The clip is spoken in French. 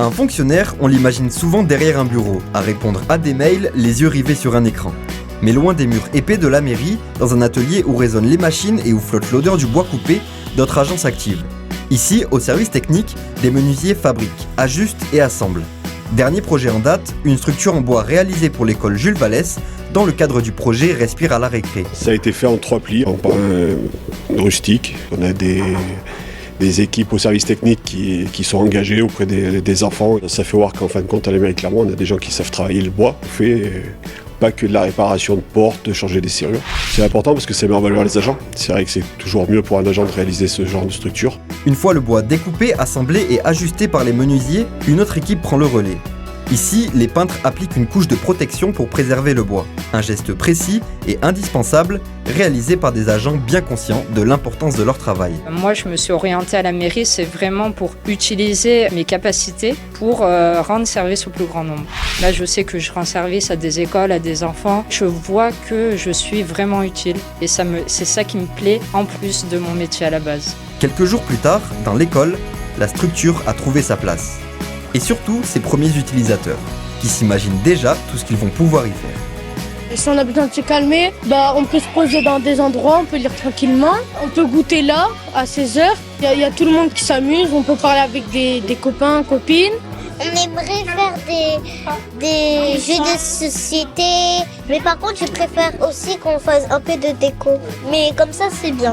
Un fonctionnaire, on l'imagine souvent derrière un bureau, à répondre à des mails, les yeux rivés sur un écran. Mais loin des murs épais de la mairie, dans un atelier où résonnent les machines et où flotte l'odeur du bois coupé, d'autres agents s'activent. Ici, au service technique, des menuisiers fabriquent, ajustent et assemblent. Dernier projet en date, une structure en bois réalisée pour l'école Jules Vallès, dans le cadre du projet Respire à la récré. Ça a été fait en 3 plis, en pain rustique. On a des équipes au service technique qui sont engagées auprès des enfants. Ça fait voir qu'en fin de compte, à la mairie Clermont, on a des gens qui savent travailler le bois. On fait pas que de la réparation de portes, de changer des serrures. C'est important parce que ça met en valeur les agents. C'est vrai que c'est toujours mieux pour un agent de réaliser ce genre de structure. Une fois le bois découpé, assemblé et ajusté par les menuisiers, une autre équipe prend le relais. Ici, les peintres appliquent une couche de protection pour préserver le bois. Un geste précis et indispensable, réalisé par des agents bien conscients de l'importance de leur travail. Moi, je me suis orientée à la mairie, c'est vraiment pour utiliser mes capacités pour rendre service au plus grand nombre. Là, je sais que je rends service à des écoles, à des enfants. Je vois que je suis vraiment utile et c'est ça qui me plaît en plus de mon métier à la base. Quelques jours plus tard, dans l'école, la structure a trouvé sa place. Et surtout ses premiers utilisateurs, qui s'imaginent déjà tout ce qu'ils vont pouvoir y faire. Si on a besoin de se calmer, on peut se poser dans des endroits, on peut lire tranquillement, on peut goûter là, à 16h. Il y a tout le monde qui s'amuse, on peut parler avec des copains, copines. On aimerait faire des jeux de société, mais par contre je préfère aussi qu'on fasse un peu de déco. Mais comme ça c'est bien.